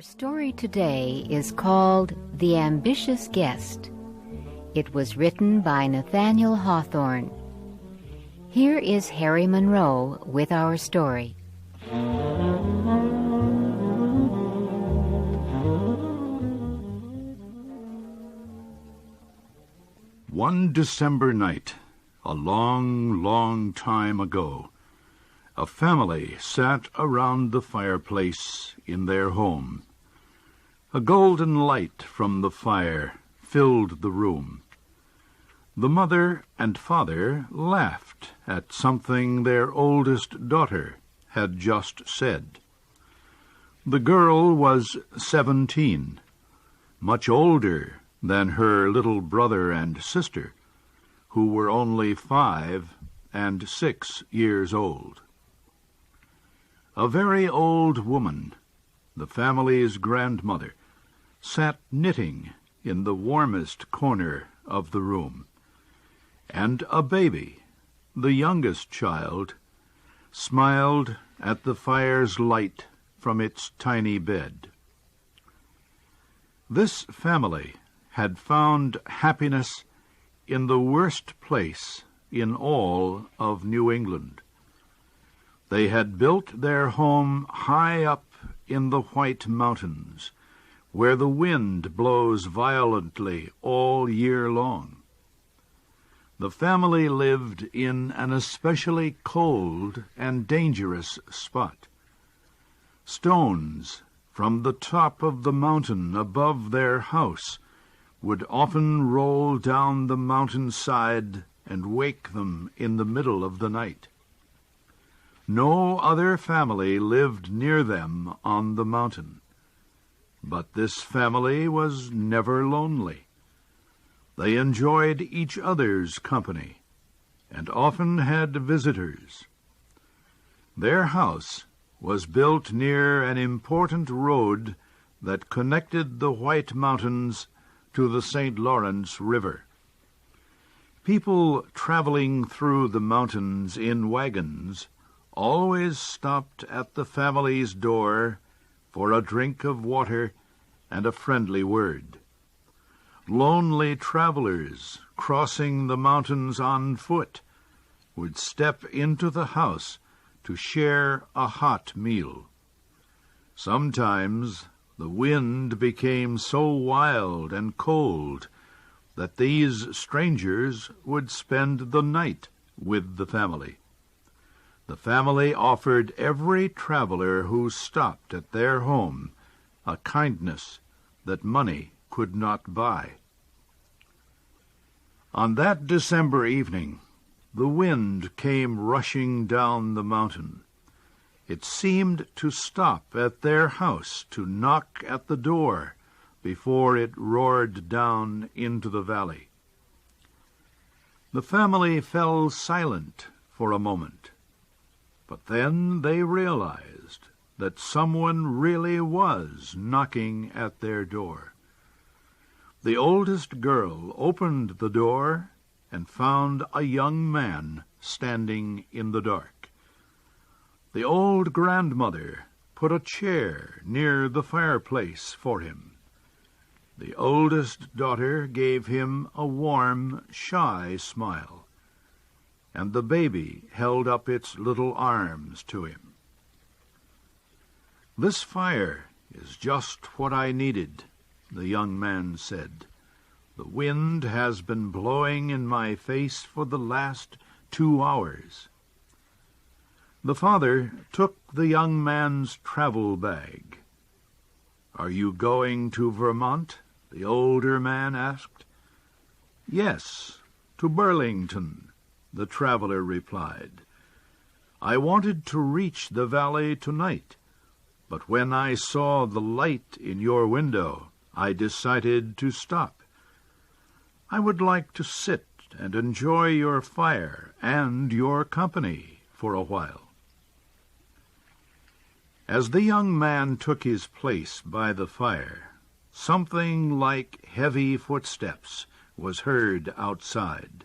Our story today is called The Ambitious Guest. It was written by Nathaniel Hawthorne. Here is Harry Monroe with our story. One December night, a long, long time ago, a family sat around the fireplace in their home. A golden light from the fire filled the room. The mother and father laughed at something their oldest daughter had just said. The girl was 17, much older than her little brother and sister, who were only 5 and 6 years old. A very old woman, the family's grandmother, sat knitting in the warmest corner of the room, and a baby, the youngest child, smiled at the fire's light from its tiny bed. This family had found happiness in the worst place in all of New England. They had built their home high up in the White Mountains, where the wind blows violently all year long. The family lived in an especially cold and dangerous spot. Stones from the top of the mountain above their house would often roll down the mountainside and wake them in the middle of the night. No other family lived near them on the mountain, but this family was never lonely. They enjoyed each other's company and often had visitors. Their house was built near an important road that connected the White Mountains to the St. Lawrence River. People traveling through the mountains in wagons always stopped at the family's door for a drink of water and a friendly word. Lonely travelers crossing the mountains on foot would step into the house to share a hot meal. Sometimes the wind became so wild and cold that these strangers would spend the night with the family. The family offered every traveler who stopped at their home a kindness that money could not buy. On that December evening, the wind came rushing down the mountain. It seemed to stop at their house to knock at the door before it roared down into the valley. The family fell silent for a moment. But then they realized that someone really was knocking at their door. The oldest girl opened the door and found a young man standing in the dark. The old grandmother put a chair near the fireplace for him. The oldest daughter gave him a warm, shy smile, and the baby held up its little arms to him. "This fire is just what I needed," the young man said. "The wind has been blowing in my face for the last 2 hours." The father took the young man's travel bag. "Are you going to Vermont?" the older man asked. "Yes, to Burlington," the traveler replied. "I wanted to reach the valley tonight, but when I saw the light in your window, I decided to stop. I would like to sit and enjoy your fire and your company for a while." As the young man took his place by the fire, something like heavy footsteps was heard outside.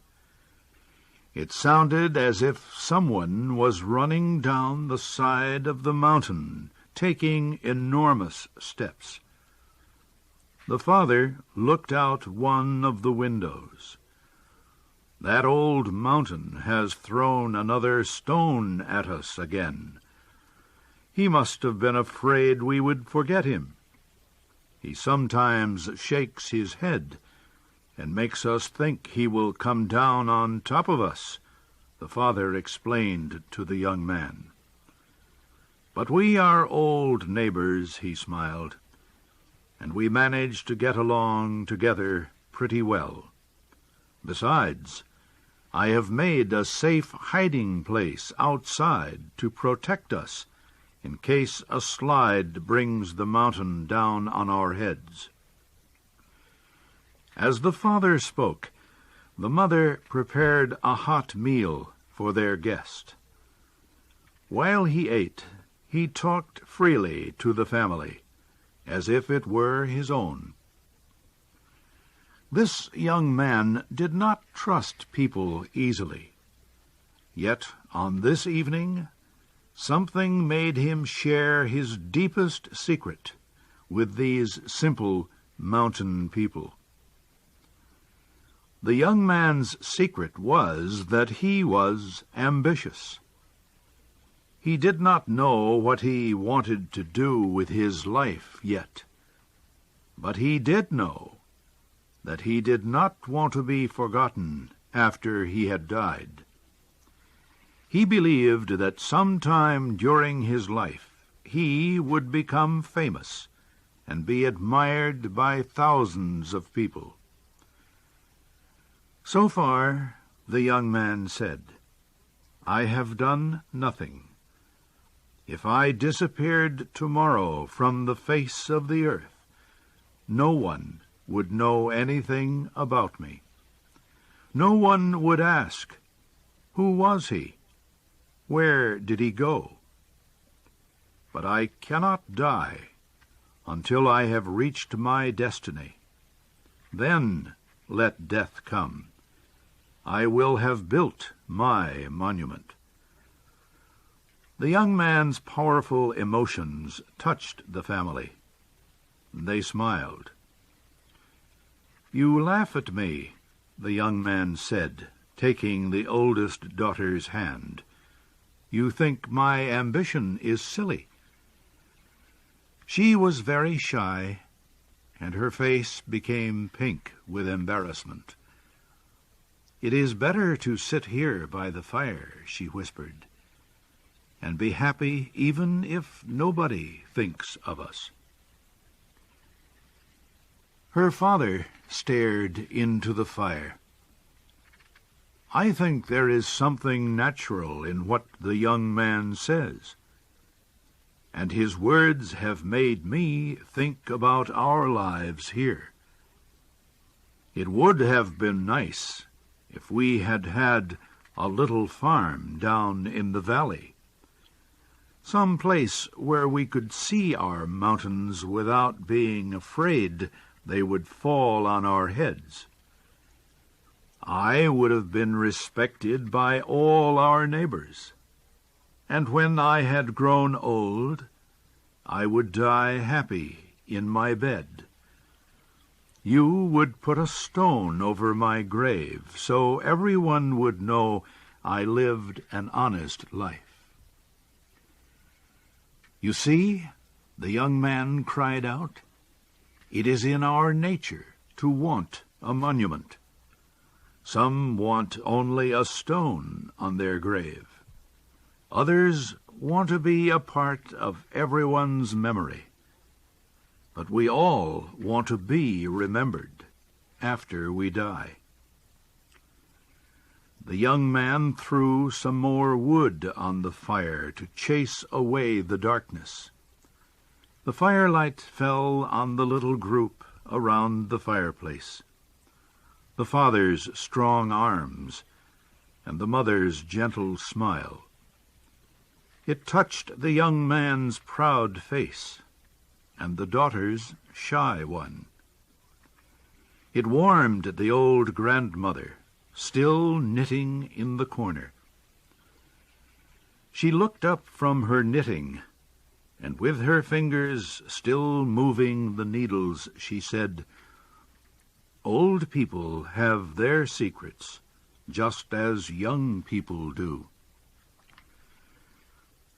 It sounded as if someone was running down the side of the mountain taking enormous steps. The father looked out one of the windows. "That old mountain has thrown another stone at us again. He must have been afraid we would forget him. He sometimes shakes his head and makes us think he will come down on top of us," the father explained to the young man. "But we are old neighbors," he smiled, "and we manage to get along together pretty well. Besides, I have made a safe hiding place outside to protect us in case a slide brings the mountain down on our heads." As the father spoke, the mother prepared a hot meal for their guest. While he ate, he talked freely to the family, as if it were his own. This young man did not trust people easily. Yet on this evening, something made him share his deepest secret with these simple mountain people. The young man's secret was that he was ambitious. He did not know what he wanted to do with his life yet, but he did know that he did not want to be forgotten after he had died. He believed that sometime during his life he would become famous and be admired by thousands of people. So far, the young man said, "I have done nothing. If I disappeared tomorrow from the face of the earth, no one would know anything about me. No one would ask, 'Who was he? Where did he go?' But I cannot die until I have reached my destiny. Then let death come. I will have built my monument." The young man's powerful emotions touched the family. They smiled. "You laugh at me," the young man said, taking the oldest daughter's hand. "You think my ambition is silly." She was very shy, and her face became pink with embarrassment. "It is better to sit here by the fire," she whispered, "and be happy even if nobody thinks of us." Her father stared into the fire. "I think there is something natural in what the young man says, and his words have made me think about our lives here. It would have been nice if we had had a little farm down in the valley, some place where we could see our mountains without being afraid they would fall on our heads. I would have been respected by all our neighbors, and when I had grown old, I would die happy in my bed. You would put a stone over my grave, so everyone would know I lived an honest life." "You see," the young man cried out, "it is in our nature to want a monument. Some want only a stone on their grave. Others want to be a part of everyone's memory. But we all want to be remembered after we die." The young man threw some more wood on the fire to chase away the darkness. The firelight fell on the little group around the fireplace. The father's strong arms and the mother's gentle smile. It touched the young man's proud face and the daughter's shy one. It warmed the old grandmother, still knitting in the corner. She looked up from her knitting and with her fingers still moving the needles, she said, "Old people have their secrets, just as young people do."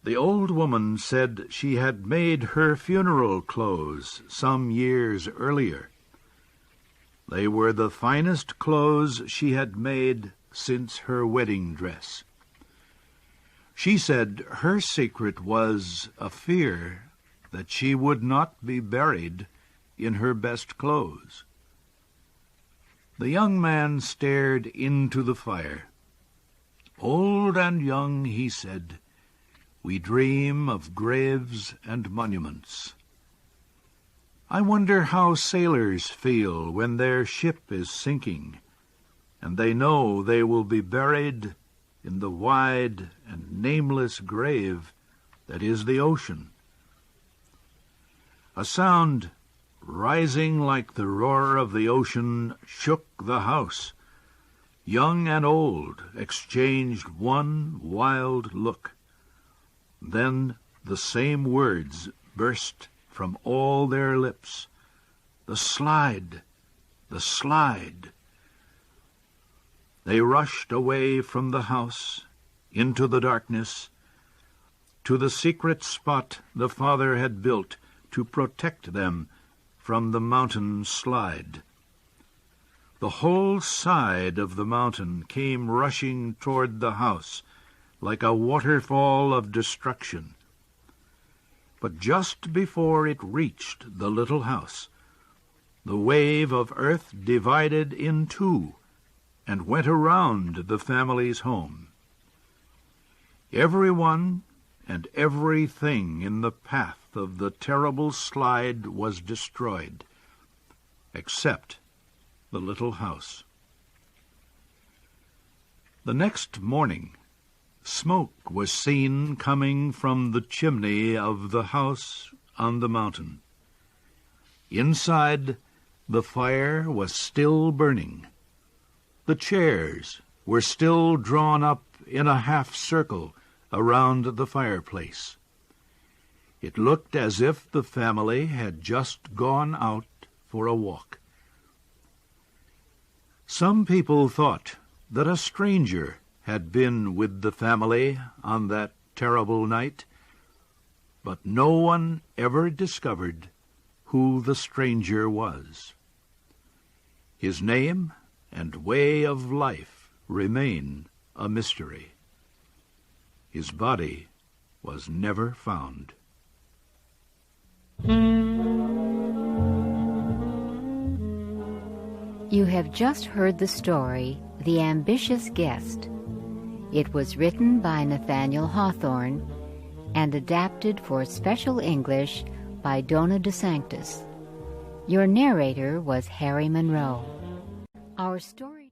The old woman said she had made her funeral clothes some years earlier. They were the finest clothes she had made since her wedding dress. She said her secret was a fear that she would not be buried in her best clothes. The young man stared into the fire. "Old and young," he said, "we dream of graves and monuments. I wonder how sailors feel when their ship is sinking, and they know they will be buried in the wide and nameless grave that is the ocean." A sound rising like the roar of the ocean shook the house. Young and old exchanged one wild look. Then the same words burst from all their lips. "The slide! The slide!" They rushed away from the house, into the darkness, to the secret spot the father had built to protect them from the mountain slide. The whole side of the mountain came rushing toward the house like a waterfall of destruction. But just before it reached the little house, the wave of earth divided in two and went around the family's home. Everyone and everything in the path of the terrible slide was destroyed, except the little house. The next morning, smoke was seen coming from the chimney of the house on the mountain. Inside, the fire was still burning. The chairs were still drawn up in a half-circle around the fireplace. It looked as if the family had just gone out for a walk. Some people thought that a stranger had been with the family on that terrible night, but no one ever discovered who the stranger was. His name and way of life remain a mystery. His body was never found. You have just heard the story, The Ambitious Guest. It was written by Nathaniel Hawthorne and adapted for special English by Donna DeSanctis. Your narrator was Harry Monroe. Our story